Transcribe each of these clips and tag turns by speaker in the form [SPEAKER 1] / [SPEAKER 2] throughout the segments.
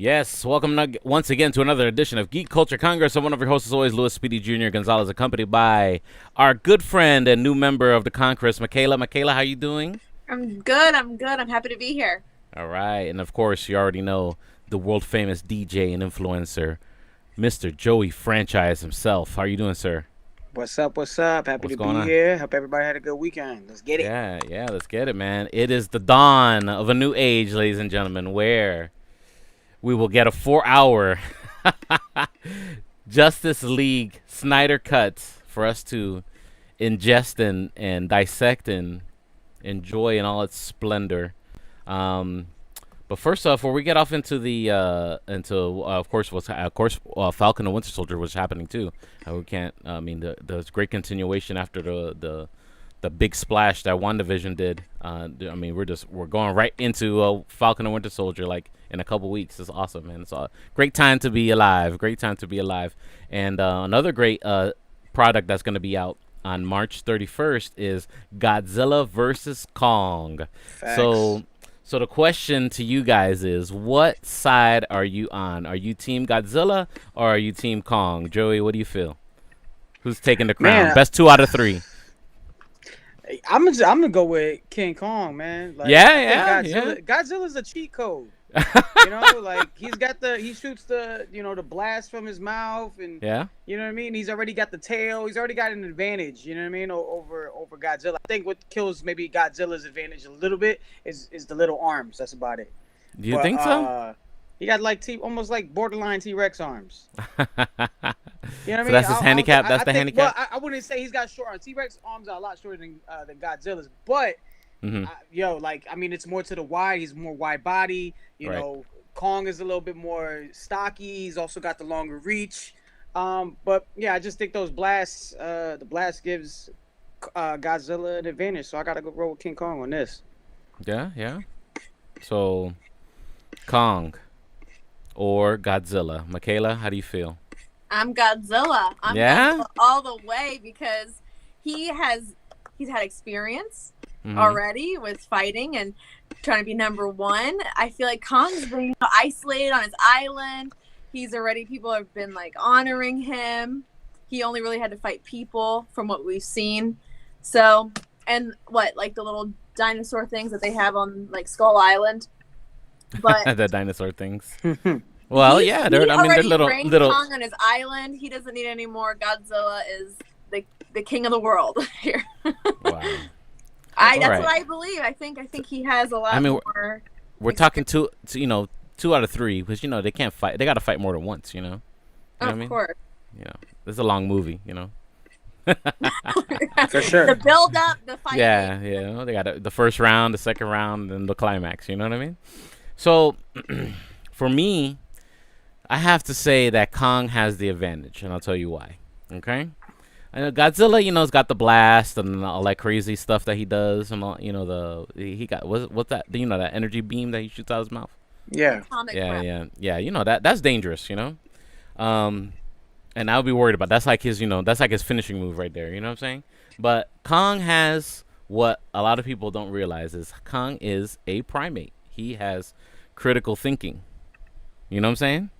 [SPEAKER 1] Yes, welcome once again to another edition of Geek Culture Congress. I'm one of your hosts, as always, Louis Speedy Jr. Gonzalez, accompanied by our good friend and new member of the Congress, Michaela. Michaela, how you doing?
[SPEAKER 2] I'm good. I'm happy to be here.
[SPEAKER 1] All right, and of course, you already know the world-famous DJ and influencer, Mr. Joey Franchise himself. How are you doing, sir?
[SPEAKER 3] What's up? What's up? Happy
[SPEAKER 1] What's
[SPEAKER 3] to
[SPEAKER 1] going
[SPEAKER 3] be
[SPEAKER 1] on?
[SPEAKER 3] here. Hope everybody had a good weekend. Let's get it.
[SPEAKER 1] Yeah, let's get it, man. It is the dawn of a new age, ladies and gentlemen, where we will get a 4-hour Justice League Snyder cuts for us to ingest and dissect and enjoy in all its splendor. But first off, before we get off into the of course Falcon and Winter Soldier was happening too. We can't. I mean, there's great continuation after the big splash that WandaVision did. I mean, we're going right into Falcon and Winter Soldier like in a couple weeks. It's awesome, man. It's a great time to be alive. Great time to be alive. And another great product that's going to be out on March 31st is Godzilla versus Kong.
[SPEAKER 3] Facts.
[SPEAKER 1] So the question to you guys is, what side are you on? Are you Team Godzilla or are you Team Kong? Joey, what do you feel? Who's taking the crown?
[SPEAKER 3] Man,
[SPEAKER 1] Best 2 out of 3.
[SPEAKER 3] I'm gonna go with King Kong, man. Like,
[SPEAKER 1] Yeah.
[SPEAKER 3] Godzilla's a cheat code. Like he shoots the blast from his mouth, and
[SPEAKER 1] Yeah.
[SPEAKER 3] you know what I mean. He's already got the tail. He's already got an advantage. You know what I mean over Godzilla. I think what kills maybe Godzilla's advantage a little bit is the little arms. That's about it.
[SPEAKER 1] Do you think so?
[SPEAKER 3] He got like almost like borderline T-Rex arms. You know what I
[SPEAKER 1] So
[SPEAKER 3] mean?
[SPEAKER 1] that's his handicap. That's the
[SPEAKER 3] think,
[SPEAKER 1] handicap.
[SPEAKER 3] Well, I wouldn't say he's got short arms. T-Rex arms are a lot shorter than Godzilla's, but it's more to the wide. He's more wide body. You
[SPEAKER 1] Right.
[SPEAKER 3] know, Kong is a little bit more stocky. He's also got the longer reach. But yeah, I just think those blasts, the blast gives Godzilla an advantage. So I gotta go roll with King Kong on this.
[SPEAKER 1] Yeah. So, Kong or Godzilla. Michaela, how do you feel?
[SPEAKER 2] I'm Godzilla. I'm
[SPEAKER 1] Yeah?
[SPEAKER 2] Godzilla all the way because he's had experience
[SPEAKER 1] Mhm.
[SPEAKER 2] already with fighting and trying to be number one. I feel like Kong's been isolated on his island. People have been like honoring him. He only really had to fight people from what we've seen. So, and like the little dinosaur things that they have on like Skull Island. But
[SPEAKER 1] The dinosaur things. Well, yeah, they're
[SPEAKER 2] trained
[SPEAKER 1] little.
[SPEAKER 2] Kong on his island. He doesn't need any more. Godzilla is the king of the world here.
[SPEAKER 1] Wow.
[SPEAKER 2] That's
[SPEAKER 1] Right.
[SPEAKER 2] what I believe. I think he has a lot more.
[SPEAKER 1] We're talking 2 out of 3 because they can't fight. They got to fight more than once. You know what I mean?
[SPEAKER 2] Of course.
[SPEAKER 1] This is a long movie.
[SPEAKER 3] For sure.
[SPEAKER 2] The build up, the fight.
[SPEAKER 1] Yeah. They got the first round, the second round, and the climax. You know what I mean? So, for me, I have to say that Kong has the advantage, and I'll tell you why. Okay? I know Godzilla, has got the blast and all that crazy stuff that he does, and all, he got what's that? That energy beam that he shoots out his mouth.
[SPEAKER 3] Yeah.
[SPEAKER 2] Atomic breath.
[SPEAKER 1] Yeah. That's dangerous. And I would be worried about that's like his finishing move right there. You know what I'm saying? But Kong has what a lot of people don't realize is Kong is a primate. He has critical thinking. You know what I'm saying?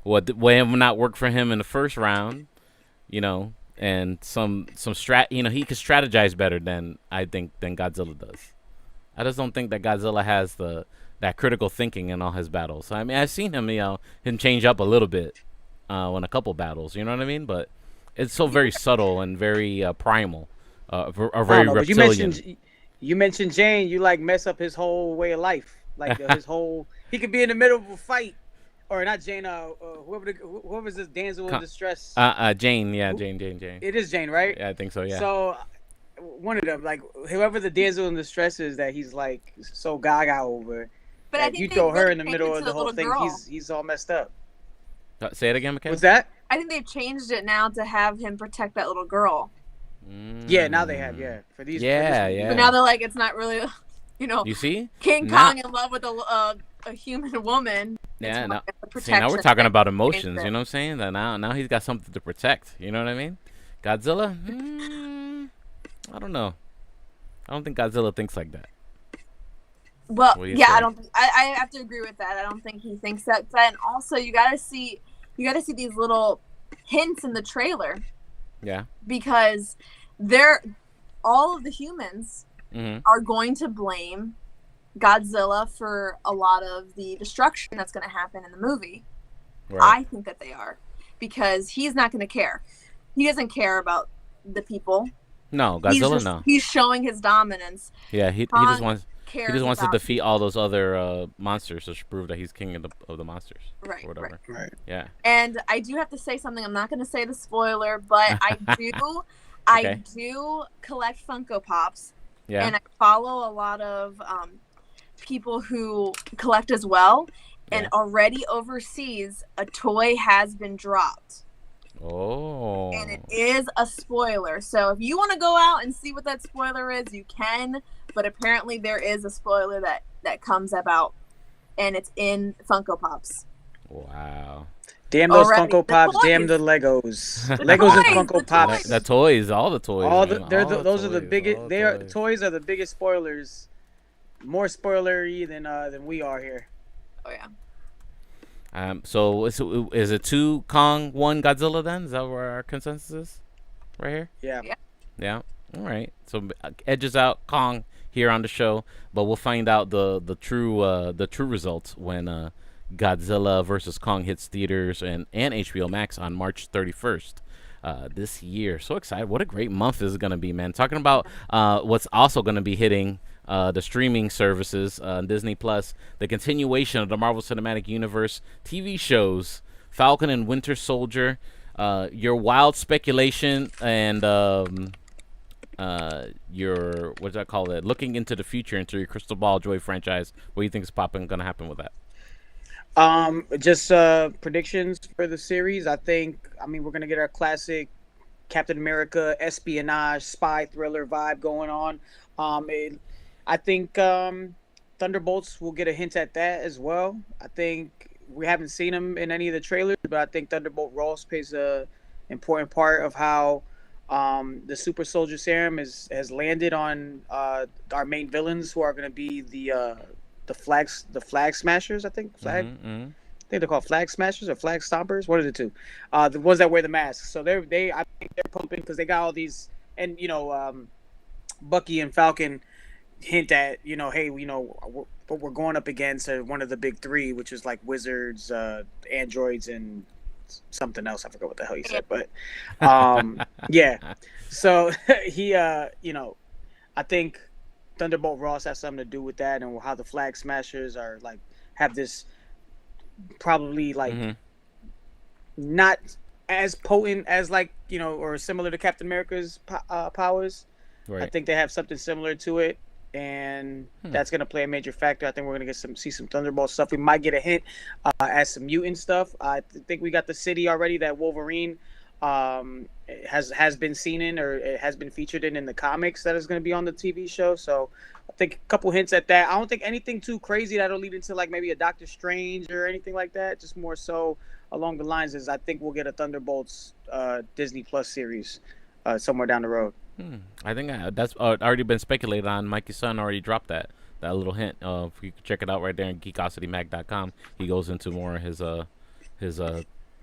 [SPEAKER 1] What way have not worked for him in the first round, and some strat. He could strategize better than Godzilla does. I just don't think that Godzilla has that critical thinking in all his battles. I mean, I've seen him, him change up a little bit in a couple battles. You know what I mean? But it's so very subtle and very primal, very reptilian.
[SPEAKER 3] But you mentioned Jane. You like mess up his whole way of life. Like his whole. He could be in the middle of a fight. Or not Jane, whoever's this damsel in distress.
[SPEAKER 1] Jane, yeah, Jane.
[SPEAKER 3] It is Jane, right?
[SPEAKER 1] Yeah, I think so, yeah.
[SPEAKER 3] So, one of them, like, whoever the damsel in distress is that he's, like, so gaga over,
[SPEAKER 2] But I think
[SPEAKER 3] you
[SPEAKER 2] they
[SPEAKER 3] throw her
[SPEAKER 2] really
[SPEAKER 3] in the
[SPEAKER 2] changed
[SPEAKER 3] middle
[SPEAKER 2] it
[SPEAKER 3] of
[SPEAKER 2] to
[SPEAKER 3] the
[SPEAKER 2] the
[SPEAKER 3] whole
[SPEAKER 2] little
[SPEAKER 3] thing,
[SPEAKER 2] girl.
[SPEAKER 3] he's all messed up.
[SPEAKER 1] Say it again, McKenna.
[SPEAKER 3] What's that?
[SPEAKER 2] I think they've changed it now to have him protect that little girl.
[SPEAKER 3] Yeah, now they have, for these.
[SPEAKER 1] Yeah.
[SPEAKER 2] But now they're like, it's not really,
[SPEAKER 1] You see?
[SPEAKER 2] King Kong in love with a human woman.
[SPEAKER 1] Yeah, now
[SPEAKER 2] Protection.
[SPEAKER 1] we're talking about emotions, you know what I'm saying? That now he's got something to protect, you know what I mean? Godzilla? I don't know. I don't think Godzilla thinks like that.
[SPEAKER 2] Well,
[SPEAKER 1] What do you
[SPEAKER 2] yeah, I
[SPEAKER 1] say?
[SPEAKER 2] don't. I have to agree with that. I don't think he thinks that. And also, you gotta see these little hints in the trailer
[SPEAKER 1] Yeah.
[SPEAKER 2] because they're all of the humans
[SPEAKER 1] Mm-hmm.
[SPEAKER 2] are going to blame Godzilla for a lot of the destruction that's going to happen in the movie.
[SPEAKER 1] Right.
[SPEAKER 2] I think that they are because he's not going to care. He doesn't care about the people.
[SPEAKER 1] No,
[SPEAKER 2] He's
[SPEAKER 1] Godzilla.
[SPEAKER 2] just
[SPEAKER 1] No.
[SPEAKER 2] he's showing his dominance.
[SPEAKER 1] Yeah, he just
[SPEAKER 2] Kong
[SPEAKER 1] wants
[SPEAKER 2] cares
[SPEAKER 1] to
[SPEAKER 2] about
[SPEAKER 1] defeat all those other monsters to prove that he's king of the monsters
[SPEAKER 2] right,
[SPEAKER 1] or
[SPEAKER 2] right.
[SPEAKER 1] whatever.
[SPEAKER 3] Right.
[SPEAKER 1] Yeah.
[SPEAKER 2] And I do have to say something. I'm not going to say the spoiler, but I
[SPEAKER 1] Okay.
[SPEAKER 2] do collect Funko Pops,
[SPEAKER 1] Yeah.
[SPEAKER 2] and I follow a lot of people who collect as well. And
[SPEAKER 1] Yeah.
[SPEAKER 2] already overseas, a toy has been dropped,
[SPEAKER 1] Oh.
[SPEAKER 2] and it is a spoiler. So if you want to go out and see what that spoiler is, you can. But apparently, there is a spoiler that comes about, and it's in Funko Pops.
[SPEAKER 1] Wow.
[SPEAKER 3] Damn those
[SPEAKER 2] Already.
[SPEAKER 3] Funko
[SPEAKER 2] The
[SPEAKER 3] Pops. Damn
[SPEAKER 2] toys.
[SPEAKER 3] the Legos.
[SPEAKER 2] The
[SPEAKER 3] Legos and
[SPEAKER 2] toys,
[SPEAKER 3] Funko
[SPEAKER 2] the
[SPEAKER 3] Pops.
[SPEAKER 2] toys.
[SPEAKER 1] The toys, all the toys.
[SPEAKER 3] All
[SPEAKER 1] man,
[SPEAKER 3] the they're
[SPEAKER 1] all
[SPEAKER 3] the,
[SPEAKER 1] the
[SPEAKER 3] those are the
[SPEAKER 1] toys,
[SPEAKER 3] biggest.
[SPEAKER 1] all
[SPEAKER 3] They are
[SPEAKER 1] toys.
[SPEAKER 3] toys are the biggest spoilers. More spoilery than we are here.
[SPEAKER 2] Oh yeah.
[SPEAKER 1] So is it 2 Kong, 1 Godzilla then? Is that where our consensus is? Right here?
[SPEAKER 3] Yeah.
[SPEAKER 2] Yeah.
[SPEAKER 1] Yeah. All right. So edges out Kong here on the show, but we'll find out the true results when Godzilla versus Kong hits theaters and HBO Max on March 31st. This year. So excited. What a great month this is going to be, man. Talking about what's also going to be hitting the streaming services, Disney Plus, the continuation of the Marvel Cinematic Universe TV shows, Falcon and Winter Soldier, your wild speculation, and your, what do I call it? Looking into the future, into your crystal ball, Joy franchise. What do you think is going to happen with that?
[SPEAKER 3] Just predictions for the series. I mean, we're gonna get our classic Captain America espionage spy thriller vibe going on. I think Thunderbolts will get a hint at that as well. I think we haven't seen him in any of the trailers, but I think Thunderbolt Ross plays a important part of how the Super Soldier Serum has landed on our main villains, who are going to be the flag smashers. I think
[SPEAKER 1] Mm-hmm.
[SPEAKER 3] I think they're called flag smashers or flag stompers. One of the two. The ones that wear the masks. So I think they're pumping because they got all these, and Bucky and Falcon hint at, hey, what we're going up against are one of the big three, which is like wizards, androids, and something else. I forgot what the hell he said, but yeah. So he, I think Thunderbolt Ross has something to do with that, and how the Flag Smashers are like have this probably like not as potent as or similar to Captain America's powers.
[SPEAKER 1] Right.
[SPEAKER 3] I think they have something similar to it, and that's going to play a major factor. I think we're going to see some Thunderbolt stuff. We might get a hint at some mutant stuff. I think we got the city already that Wolverine has been seen in, or it has been featured in the comics, that is going to be on the TV show. So I think a couple hints at that. I don't think anything too crazy that'll lead into like maybe a Doctor Strange or anything like that. Just more so along the lines as I think we'll get a Thunderbolts Disney Plus series somewhere down the road.
[SPEAKER 1] I think that's already been speculated on. Mikey's son already dropped that little hint. If you can check it out right there on geekositymag.com, he goes into more of his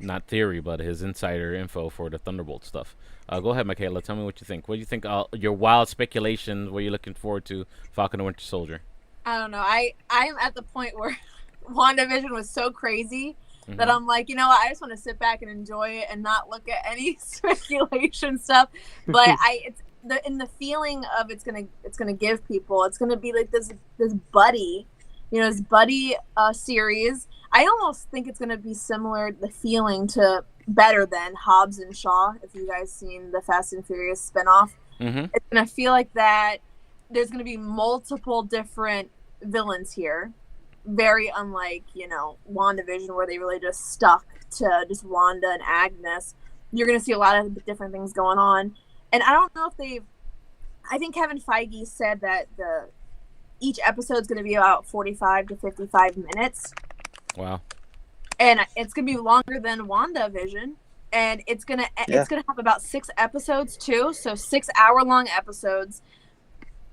[SPEAKER 1] not theory, but his insider info for the Thunderbolt stuff. Go ahead, Michaela. Tell me what you think. What do you think? Your wild speculations. What are you looking forward to? Falcon and Winter Soldier.
[SPEAKER 2] I don't know. I'm at the point where WandaVision was so crazy that I'm like, you know what? I just want to sit back and enjoy it and not look at any speculation stuff. But it's in the feeling of it's gonna give people. It's gonna be like this buddy, this buddy series. I almost think it's gonna be similar, the feeling to better than Hobbs and Shaw. If you guys seen the Fast and Furious spinoff, it's gonna feel like that. There's gonna be multiple different villains here. Very unlike, WandaVision, where they really just stuck to just Wanda and Agnes. You're going to see a lot of different things going on. And I don't know if I think Kevin Feige said that each episode is going to be about 45 to 55 minutes.
[SPEAKER 1] Wow.
[SPEAKER 2] And it's going to be longer than WandaVision. And it's going to have about 6 episodes too. So 6 hour-long episodes.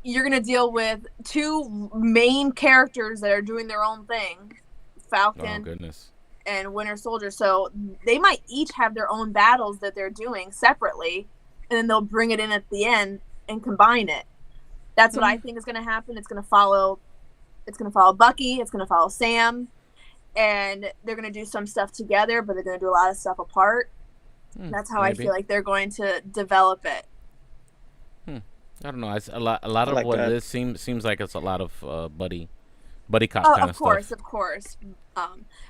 [SPEAKER 2] you're gonna deal with two main characters that are doing their own thing,
[SPEAKER 1] Oh
[SPEAKER 2] Falcon
[SPEAKER 1] goodness.
[SPEAKER 2] and Winter Soldier. So they might each have their own battles that they're doing separately, and then they'll bring it in at the end and combine it. That's what I think is gonna happen. It's gonna follow Bucky. It's gonna follow Sam, and they're gonna do some stuff together, but they're gonna do a lot of stuff apart. That's how I
[SPEAKER 1] Maybe.
[SPEAKER 2] feel like they're going to develop it.
[SPEAKER 1] I don't know. It's a lot
[SPEAKER 3] I
[SPEAKER 1] of
[SPEAKER 3] like
[SPEAKER 1] what
[SPEAKER 3] that.
[SPEAKER 1] it is seems like it's a lot of buddy cop kind
[SPEAKER 2] Of
[SPEAKER 1] of
[SPEAKER 2] course,
[SPEAKER 1] stuff.
[SPEAKER 2] of course.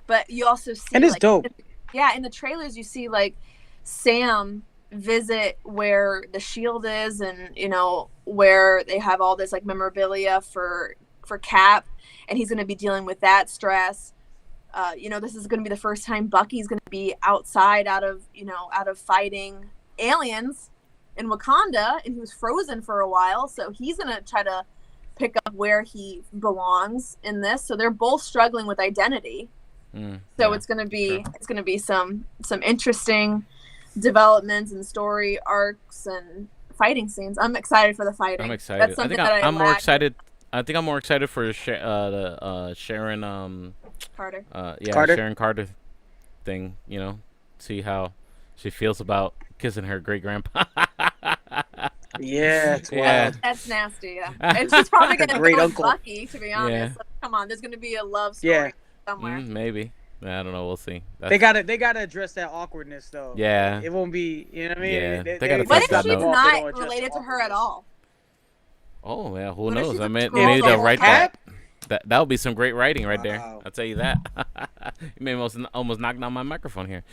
[SPEAKER 2] But you also see,
[SPEAKER 3] And it's
[SPEAKER 2] like,
[SPEAKER 3] dope.
[SPEAKER 2] yeah, in the trailers you see like Sam visit where the shield is, and where they have all this like memorabilia for Cap, and he's going to be dealing with that stress. This is going to be the first time Bucky's going to be outside, out of fighting aliens in Wakanda, and he was frozen for a while, so he's going to try to pick up where he belongs in this. So they're both struggling with identity. So
[SPEAKER 1] Yeah,
[SPEAKER 2] it's going to be
[SPEAKER 1] sure.
[SPEAKER 2] it's going to be some interesting developments and story arcs and fighting scenes. I'm excited for the fighting.
[SPEAKER 1] I'm excited.
[SPEAKER 2] That's
[SPEAKER 1] I
[SPEAKER 2] something
[SPEAKER 1] think
[SPEAKER 2] that I
[SPEAKER 1] I'm more
[SPEAKER 2] lack
[SPEAKER 1] excited. I think I'm more excited for the Sharon
[SPEAKER 2] Carter.
[SPEAKER 3] Carter?
[SPEAKER 1] Sharon Carter thing. See how she feels about kissing her great grandpa.
[SPEAKER 3] Yeah, it's
[SPEAKER 1] Yeah.
[SPEAKER 3] wild.
[SPEAKER 2] That's nasty. Yeah. And she's probably going to
[SPEAKER 3] Great
[SPEAKER 2] go with
[SPEAKER 3] uncle.
[SPEAKER 2] Bucky, to be honest.
[SPEAKER 1] Yeah.
[SPEAKER 2] Like, come on, there's going to be a love story
[SPEAKER 3] Yeah.
[SPEAKER 2] somewhere.
[SPEAKER 1] Maybe. I don't know. We'll see.
[SPEAKER 3] They gotta address that awkwardness though.
[SPEAKER 1] Yeah.
[SPEAKER 3] It won't be, you know what I mean?
[SPEAKER 1] Yeah, they
[SPEAKER 3] They
[SPEAKER 1] gotta
[SPEAKER 2] What
[SPEAKER 1] fix
[SPEAKER 2] if
[SPEAKER 1] that
[SPEAKER 2] she's
[SPEAKER 1] note.
[SPEAKER 2] not related to her at all?
[SPEAKER 1] Oh yeah, who
[SPEAKER 2] What if
[SPEAKER 1] knows?
[SPEAKER 2] she's
[SPEAKER 1] I
[SPEAKER 2] a
[SPEAKER 1] mean,
[SPEAKER 2] troll
[SPEAKER 1] maybe
[SPEAKER 2] the
[SPEAKER 1] they'll
[SPEAKER 2] whole
[SPEAKER 1] write
[SPEAKER 2] time?
[SPEAKER 1] that would be some great writing right there.
[SPEAKER 3] Wow.
[SPEAKER 1] I'll tell you that. You may almost knock down my microphone here.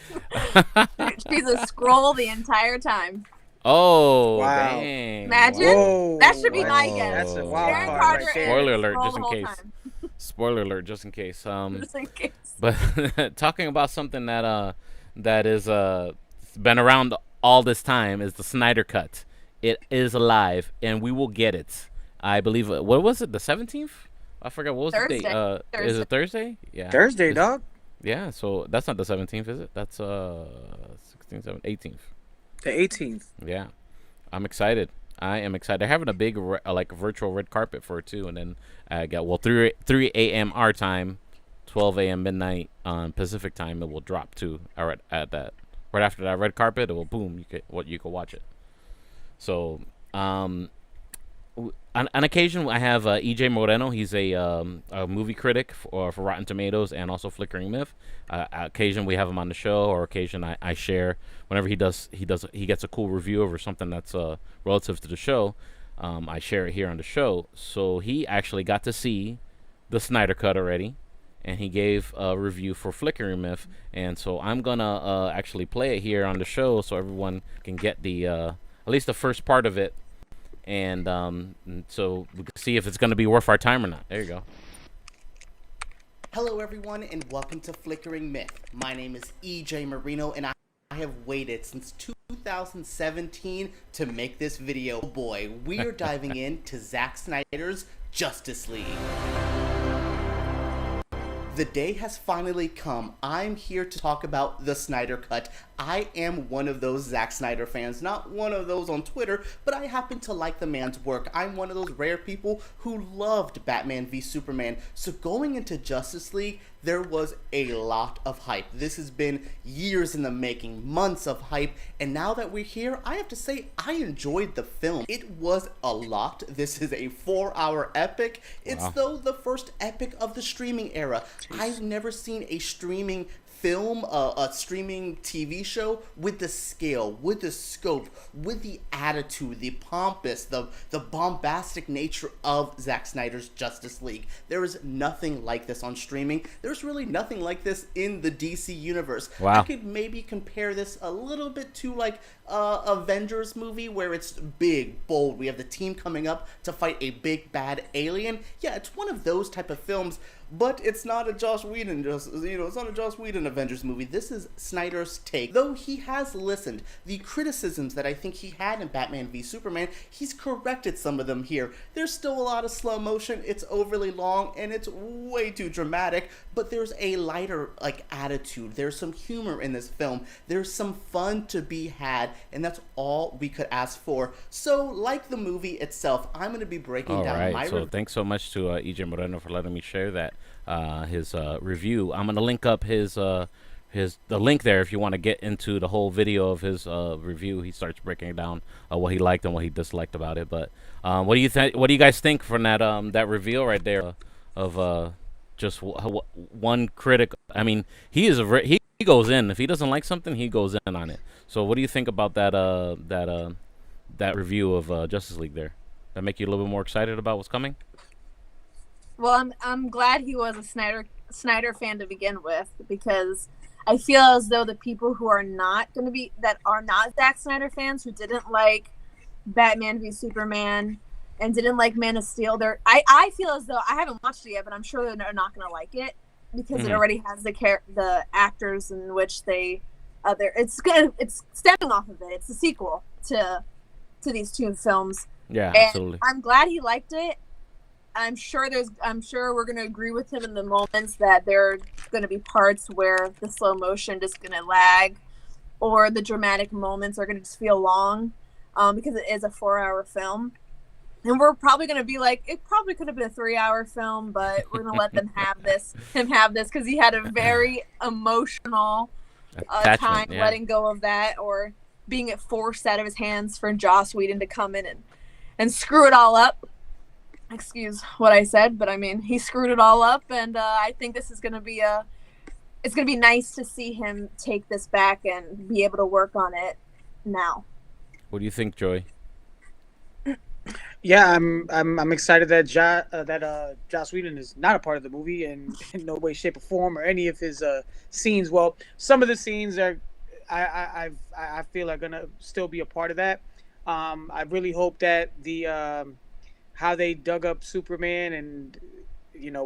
[SPEAKER 2] She's a scroll the entire time.
[SPEAKER 1] Oh,
[SPEAKER 3] Wow.
[SPEAKER 1] dang.
[SPEAKER 2] Imagine.
[SPEAKER 3] Whoa.
[SPEAKER 2] That should be my
[SPEAKER 1] Whoa.
[SPEAKER 2] guess.
[SPEAKER 3] That's a wild
[SPEAKER 2] Sharon
[SPEAKER 3] card
[SPEAKER 2] Carter
[SPEAKER 3] right there.
[SPEAKER 1] Spoiler
[SPEAKER 2] and
[SPEAKER 1] alert,
[SPEAKER 2] Scroll
[SPEAKER 1] just
[SPEAKER 2] the
[SPEAKER 1] in
[SPEAKER 2] whole
[SPEAKER 1] case.
[SPEAKER 2] time.
[SPEAKER 1] Spoiler alert, just in case.
[SPEAKER 2] Just in case.
[SPEAKER 1] But talking about something that is been around all this time is the Snyder Cut. It is alive, and we will get it. I believe. What was it? The 17th? I forgot. What was the date?
[SPEAKER 2] Thursday.
[SPEAKER 1] Is it Thursday? Yeah.
[SPEAKER 3] Thursday,
[SPEAKER 1] It's-
[SPEAKER 3] dog.
[SPEAKER 1] Yeah. So that's not the 17th, is it? That's 16th, 17th, 18th.
[SPEAKER 3] The 18th.
[SPEAKER 1] Yeah. I'm excited. I am excited. They're having a big like virtual red carpet for it too, and then I got 3 a.m. our time, 12 a.m. midnight on Pacific time. It will drop to right at that right after that red carpet. It will boom. You could watch it. So on occasion, I have EJ Moreno. He's a movie critic for Rotten Tomatoes and also Flickering Myth. Occasion we have him on the show, or occasion I share whenever he gets a cool review over something that's relative to the show. I share it here on the show. So he actually got to see the Snyder Cut already, and he gave a review for Flickering Myth. And so I'm gonna actually play it here on the show so everyone can get the at least the first part of it. And so we can see if it's going to be worth our time or not. There you go.
[SPEAKER 4] Hello everyone and welcome to Flickering Myth. My name is EJ Marino and I have waited since 2017 to make this video. Oh boy, we are diving into Zack Snyder's Justice League. The day has finally come. I'm here to talk about the Snyder Cut. I am one of those Zack Snyder fans, not one of those on Twitter, but I happen to like the man's work. I'm one of those rare people who loved Batman v Superman. So going into Justice League, there was a lot of hype. This has been years in the making, months of hype, and now that we're here, I have to say I enjoyed the film. It was a lot. This is a 4-hour epic. It's
[SPEAKER 1] Wow.
[SPEAKER 4] though the first epic of the streaming era. I've never seen a streaming film, a streaming TV show with the scale, with the scope, with the attitude, the pompous, the bombastic nature of Zack Snyder's Justice League. There is nothing like this on streaming. There's really nothing like this in the DC universe.
[SPEAKER 1] Wow.
[SPEAKER 4] I could maybe compare this a little bit to like Avengers movie where it's big, bold. We have the team coming up to fight a big bad alien. Yeah, it's one of those type of films. But it's not a Joss Whedon, it's not a Joss Whedon Avengers movie. This is Snyder's take. Though he has listened, the criticisms that I think he had in Batman v Superman, he's corrected some of them here. There's still a lot of slow motion, it's overly long, and it's way too dramatic, but there's a lighter, attitude. There's some humor in this film. There's some fun to be had. and that's all we could ask for. So, like the movie itself, I'm going to be breaking
[SPEAKER 1] All
[SPEAKER 4] down
[SPEAKER 1] right.
[SPEAKER 4] my
[SPEAKER 1] So thanks so much to EJ Moreno for letting me share that his review. I'm gonna link up the link there if you want to get into the whole video of his review. He starts breaking down what he liked and what he disliked about it. But what do you think? What do you guys think from that reveal right there of just one critic? I mean, he goes in. If he doesn't like something, he goes in on it. So what do you think about that review of Justice League there? That make you a little bit more excited about what's coming?
[SPEAKER 2] Well, I'm glad he was a Snyder fan to begin with, because I feel as though the people who are not Zack Snyder fans, who didn't like Batman v Superman and didn't like Man of Steel, I feel as though, I haven't watched it yet, but I'm sure they're not going to like it, because it already has the actors in which it's stemming off of it. It's a sequel to these two films.
[SPEAKER 1] Yeah,
[SPEAKER 2] and
[SPEAKER 1] absolutely.
[SPEAKER 2] I'm glad he liked it. I'm sure we're going to agree with him in the moments that there are going to be parts where the slow motion just going to lag, or the dramatic moments are going to just feel long, because it is a 4-hour film. And we're probably going to be like, it probably could have been a 3-hour film, but we're going to let him have this, because he had a very emotional time letting go of that, or being forced out of his hands for Joss Whedon to come in and screw it all up. Excuse what I said, but I mean, he screwed it all up, and I think this is going to be it's going to be nice to see him take this back and be able to work on it now.
[SPEAKER 1] What do you think, Joy?
[SPEAKER 3] Yeah, I'm excited that Joss Whedon is not a part of the movie in no way, shape, or form, or any of his scenes. Well, some of the scenes I feel are gonna still be a part of that. I really hope that how they dug up Superman and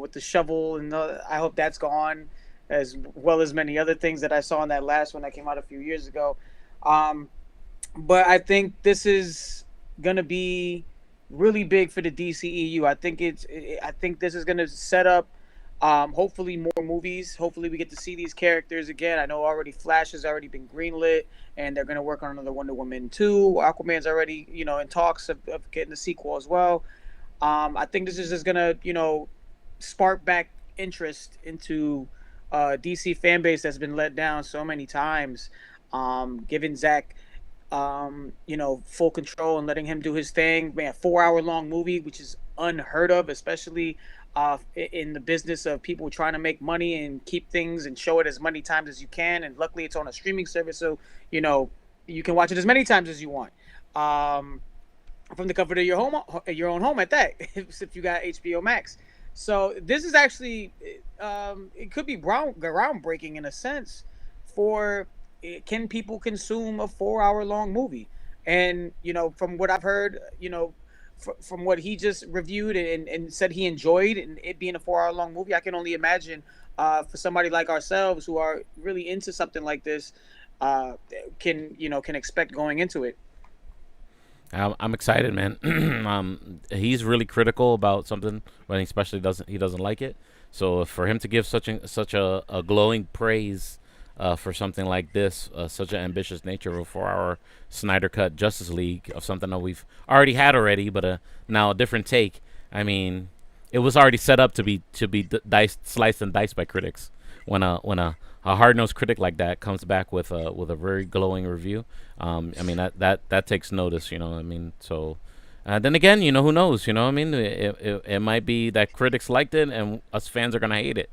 [SPEAKER 3] with the shovel, and I hope that's gone, as well as many other things that I saw in that last one that came out a few years ago. But I think this is gonna be really big for the DCEU. I think this is gonna set up hopefully more movies. Hopefully we get to see these characters again. I know already Flash has already been greenlit, and they're gonna work on another Wonder Woman 2. Aquaman's already in talks of getting a sequel as well. I think this is just gonna spark back interest into DC fan base that's been let down so many times. Giving Zach full control and letting him do his thing. Man, 4-hour long movie, which is unheard of, especially in the business of people trying to make money and keep things and show it as many times as you can. And luckily it's on a streaming service, so you can watch it as many times as you want, from the comfort of your own home at that, if you got HBO Max. So this is actually it could be groundbreaking in a sense for, can people consume a 4-hour long movie? And from what I've heard, from what he just reviewed and said he enjoyed, and it being a 4-hour long movie, I can only imagine for somebody like ourselves who are really into something like this, can expect going into it.
[SPEAKER 1] I'm excited, man. He's really critical about something when he especially doesn't like it. So for him to give such a glowing praise for something like this, such an ambitious nature of a 4-hour Snyder Cut Justice League, of something that we've already had, but now a different take. I mean, it was already set up to be sliced and diced by critics. When a hard-nosed critic like that comes back with a very glowing review, I mean that takes notice. So then again, who knows? It might be that critics liked it and us fans are gonna hate it.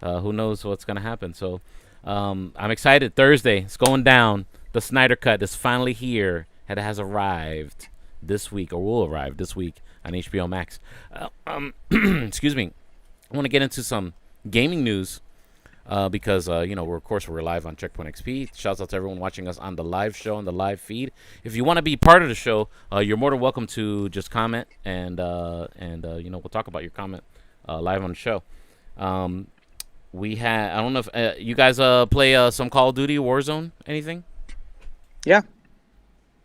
[SPEAKER 1] Who knows what's gonna happen? So I'm excited. Thursday, it's going down. The Snyder Cut is finally here. It has arrived this week, or will arrive this week on HBO Max. Excuse me. I want to get into some gaming news. Because we're live on Checkpoint XP. Shouts out to everyone watching us on the live show, on the live feed. If you want to be part of the show, you're more than welcome to just comment, and we'll talk about your comment live on the show. I don't know if you guys play some Call of Duty Warzone, anything?
[SPEAKER 3] Yeah.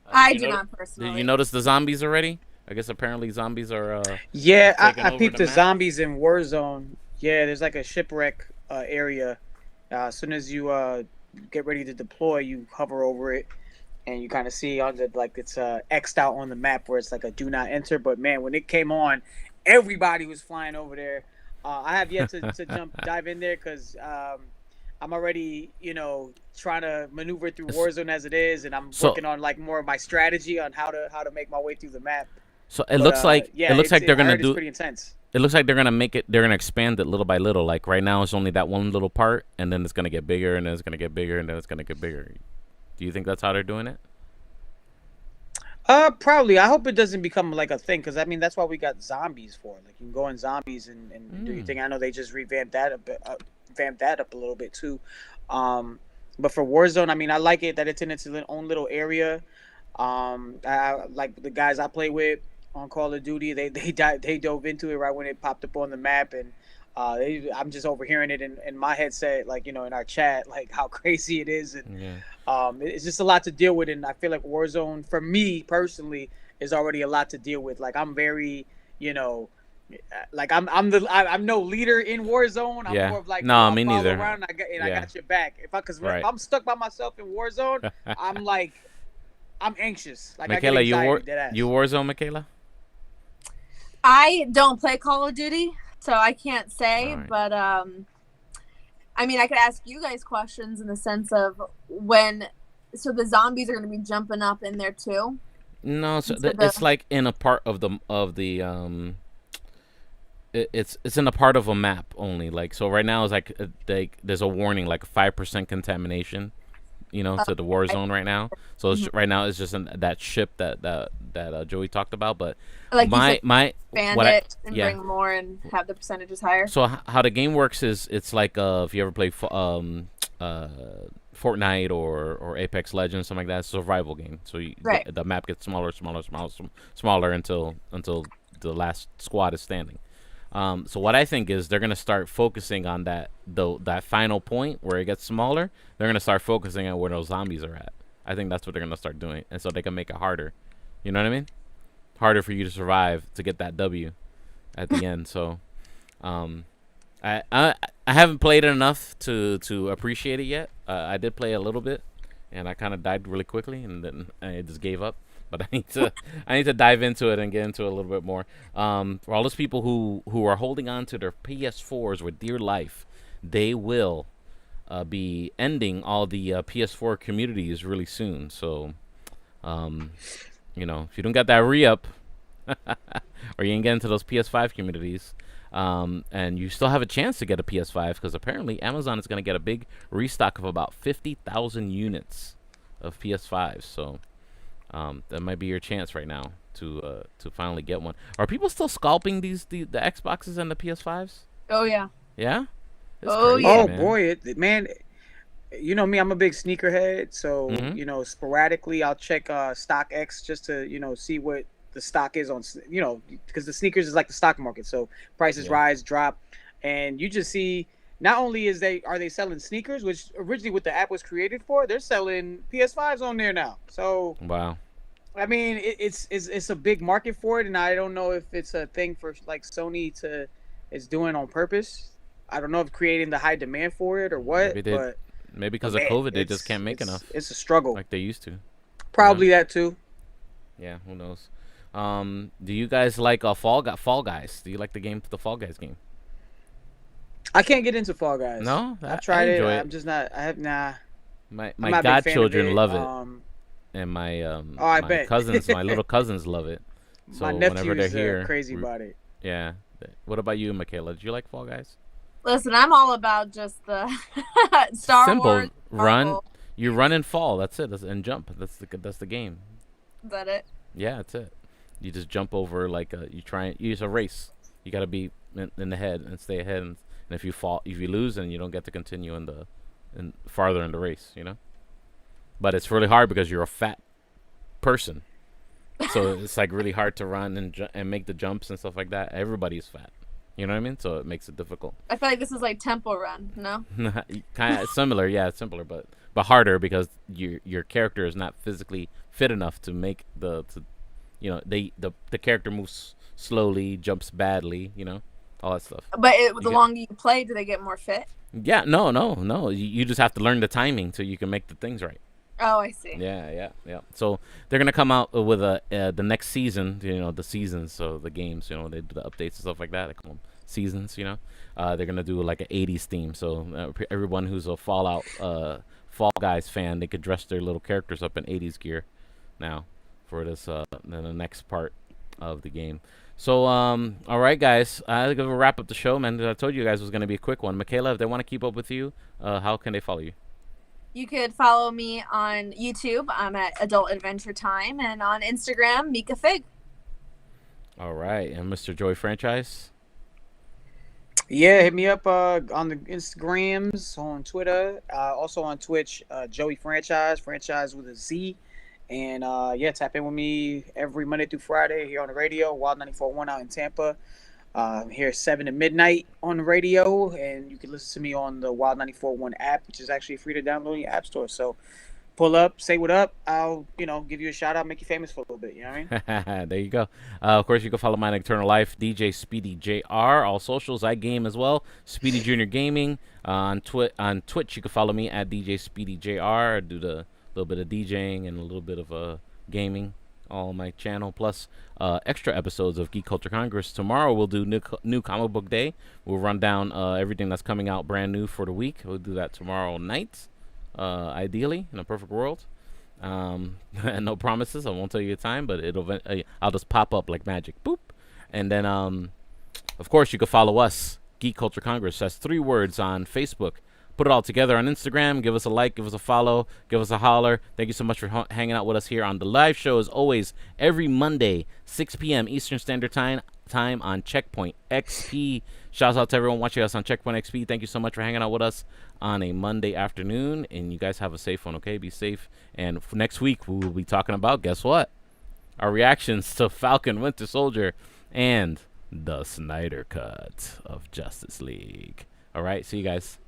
[SPEAKER 2] I do not personally.
[SPEAKER 1] Did you notice the zombies already? I guess apparently zombies are.
[SPEAKER 3] Yeah, I peeped the zombies in Warzone. Yeah, there's like a shipwreck area. As soon as you get ready to deploy, you hover over it, and you kind of see on the like it's xed out on the map where it's like a do not enter. But man, when it came on, everybody was flying over there. I have yet to dive in there because I'm already trying to maneuver through Warzone as it is, and I'm
[SPEAKER 1] So
[SPEAKER 3] working on like more of my strategy on how to make my way through the map.
[SPEAKER 1] so it
[SPEAKER 3] But
[SPEAKER 1] looks like
[SPEAKER 3] yeah,
[SPEAKER 1] they're
[SPEAKER 3] I
[SPEAKER 1] gonna
[SPEAKER 3] heard it's
[SPEAKER 1] do.
[SPEAKER 3] pretty intense.
[SPEAKER 1] It looks like they're gonna make it. They're gonna expand it little by little. Like right now, it's only that one little part, and then it's gonna get bigger, and then it's gonna get bigger, and then it's gonna get bigger. Do you think that's how they're doing it?
[SPEAKER 3] Probably. I hope it doesn't become like a thing because I mean that's why we got zombies for. Like you can go in zombies and do your thing. I know they just revamped that a bit, vamped that up a little bit too. But for Warzone, I mean I like it that it's in its own little area. Like the guys I play with on Call of Duty, they dove into it right when it popped up on the map, and I'm just overhearing it in my headset, like in our chat, like how crazy it is, and
[SPEAKER 1] Yeah.
[SPEAKER 3] it's just a lot to deal with, and I feel like Warzone for me personally is already a lot to deal with. Like I'm very, like I'm no leader in Warzone. I'm
[SPEAKER 1] Yeah.
[SPEAKER 3] more of like
[SPEAKER 1] No,
[SPEAKER 3] I'll
[SPEAKER 1] me
[SPEAKER 3] follow
[SPEAKER 1] neither.
[SPEAKER 3] around and I
[SPEAKER 1] Yeah.
[SPEAKER 3] got your back. If
[SPEAKER 1] Right.
[SPEAKER 3] I'm stuck by myself in Warzone, I'm like I'm anxious. Like
[SPEAKER 1] Michaela,
[SPEAKER 3] I get anxiety, dead ass.
[SPEAKER 1] you Warzone, Michaela?
[SPEAKER 2] I don't play Call of Duty, so I can't say.
[SPEAKER 1] Alright.
[SPEAKER 2] But I mean, I could ask you guys questions in the sense of when. So the zombies are going to be jumping up in there too.
[SPEAKER 1] No, so
[SPEAKER 2] So
[SPEAKER 1] it's like in a part of the it's in a part of a map only. Like so, right now is like there's a warning like 5% contamination, to the war zone right now. So it's, right now it's just in that ship that Joey talked about. But
[SPEAKER 2] Like you
[SPEAKER 1] my
[SPEAKER 2] said,
[SPEAKER 1] my
[SPEAKER 2] expand
[SPEAKER 1] what I-
[SPEAKER 2] it and
[SPEAKER 1] yeah.
[SPEAKER 2] bring more and have the percentages higher.
[SPEAKER 1] So how the game works is it's like if you ever play Fortnite or Apex Legends, something like that. It's a survival game. So
[SPEAKER 2] Right.
[SPEAKER 1] the map gets smaller until the last squad is standing. So what I think is they're gonna start focusing on that final point where it gets smaller. They're gonna start focusing on where those zombies are at. I think that's what they're gonna start doing, and so they can make it harder. You know what I mean? Harder for you to survive to get that W at the end. So, I haven't played it enough to appreciate it yet. I did play a little bit, and I kind of died really quickly, and then I just gave up. But I need to dive into it and get into it a little bit more. For all those people who are holding on to their PS4s with dear life, they will be ending all the PS4 communities really soon. So, if you don't got that re-up, or you ain't get into those PS5 communities, and you still have a chance to get a PS5 because apparently Amazon is going to get a big restock of about 50,000 units of PS5s. So that might be your chance right now to finally get one. Are people still scalping the Xboxes and the PS5s?
[SPEAKER 2] Oh yeah.
[SPEAKER 1] Yeah. It's
[SPEAKER 2] Oh,
[SPEAKER 1] crazy,
[SPEAKER 2] yeah.
[SPEAKER 3] Oh
[SPEAKER 1] man.
[SPEAKER 3] boy, man. You know me, I'm a big sneakerhead, so
[SPEAKER 1] Mhm.
[SPEAKER 3] sporadically I'll check StockX just to see what the stock is on, because the sneakers is like the stock market, so prices
[SPEAKER 1] Yeah.
[SPEAKER 3] rise, drop, and you just see not only are they selling sneakers, which originally what the app was created for, they're selling PS5s on there now. So
[SPEAKER 1] Wow.
[SPEAKER 3] I mean, it's a big market for it, and I don't know if it's a thing for like Sony is doing on purpose. I don't know if creating the high demand for it or what,
[SPEAKER 1] Maybe they-
[SPEAKER 3] but
[SPEAKER 1] Maybe because
[SPEAKER 3] man,
[SPEAKER 1] of COVID, they
[SPEAKER 3] it's-
[SPEAKER 1] just can't make
[SPEAKER 3] it's-
[SPEAKER 1] enough
[SPEAKER 3] It's a struggle.
[SPEAKER 1] like they used to.
[SPEAKER 3] Probably that too.
[SPEAKER 1] Yeah, who knows? Do you guys like Fall Guys? Do you like the Fall Guys game?
[SPEAKER 3] I can't get into Fall Guys.
[SPEAKER 1] No,
[SPEAKER 3] I've tried it.
[SPEAKER 1] enjoy
[SPEAKER 3] I'm just not. I have nah.
[SPEAKER 1] My
[SPEAKER 3] I'm not a big fan of
[SPEAKER 1] godchildren love it,
[SPEAKER 3] Um,
[SPEAKER 1] and my
[SPEAKER 3] I
[SPEAKER 1] my
[SPEAKER 3] bet.
[SPEAKER 1] cousins, my little cousins love it. So
[SPEAKER 3] my
[SPEAKER 1] whenever they're
[SPEAKER 3] nephew's
[SPEAKER 1] here,
[SPEAKER 3] crazy about it.
[SPEAKER 1] yeah. What about you, Michaela? Did you like Fall Guys?
[SPEAKER 2] Listen, I'm all about just the Star
[SPEAKER 1] Simple.
[SPEAKER 2] Wars.
[SPEAKER 1] Run.
[SPEAKER 2] Marvel.
[SPEAKER 1] You run and fall. That's it. And jump. That's the game.
[SPEAKER 2] Is that it?
[SPEAKER 1] Yeah, that's it. You just jump over like use a race. You got to be in the head and stay ahead. And if you lose, then you don't get to continue in farther in the race. But it's really hard because you're a fat person, so it's like really hard to run and make the jumps and stuff like that. Everybody's fat. You know what I mean? So it makes it difficult.
[SPEAKER 2] I feel like this is like Temple Run. No.
[SPEAKER 1] Kind of similar, yeah, it's simpler, but harder because your character is not physically fit enough to make the character moves slowly, jumps badly, all that stuff.
[SPEAKER 2] But the
[SPEAKER 1] get-
[SPEAKER 2] longer you play, do they get more fit?
[SPEAKER 1] Yeah, no. You just have to learn the timing so you can make the things right.
[SPEAKER 2] Oh, I see.
[SPEAKER 1] Yeah. So they're gonna come out with the next season. The seasons, so the games. They do the updates and stuff like that. They call them seasons. They're gonna do like an '80s theme. So everyone who's a Fall Guys fan, they could dress their little characters up in '80s gear now for this the next part of the game. So all right, guys, I'm gonna wrap up the show, man. I told you guys it was gonna be a quick one. Michaela, if they want to keep up with you, how can they follow you?
[SPEAKER 2] You could follow me on YouTube. I'm at Adult Adventure Time, and on Instagram, Mika Fig.
[SPEAKER 1] All right, and Mr. Joy Franchise.
[SPEAKER 3] Yeah, hit me up on the Instagrams, on Twitter, also on Twitch, Joey Franchise with a Z. And yeah, tap in with me every Monday through Friday here on the radio, Wild 94.1 out in Tampa. Here 7 to midnight on the radio, and you can listen to me on the Wild 94.1 app, which is actually free to download in your app store. So pull up, say what up. I'll give you a shout out, make you famous for a little bit. You know what I mean?
[SPEAKER 1] There you go. Of course, you can follow my Eternal Life, DJ Speedy Jr. All socials, I game as well. Speedy Junior Gaming on Twitch. You can follow me at DJ Speedy Jr. I do the little bit of DJing and a little bit of gaming on my channel, plus extra episodes of Geek Culture Congress. Tomorrow we'll do new comic book day. We'll run down everything that's coming out brand new for the week. We'll do that tomorrow night, ideally in a perfect world. And no promises. I won't tell you the time, but I'll just pop up like magic. Boop. And then of course you can follow us, Geek Culture Congress. That's 3 words on Facebook. Put it all together on Instagram. Give us a like, give us a follow, give us a holler. Thank you so much for hanging out with us here on the live show. As always, every Monday, 6 p.m. Eastern Standard Time on Checkpoint XP. Shouts out to everyone watching us on Checkpoint XP. Thank you so much for hanging out with us on a Monday afternoon. And you guys have a safe one, okay? Be safe. And for next week, we will be talking about, guess what? Our reactions to Falcon, Winter Soldier, and the Snyder Cut of Justice League. All right, see you guys.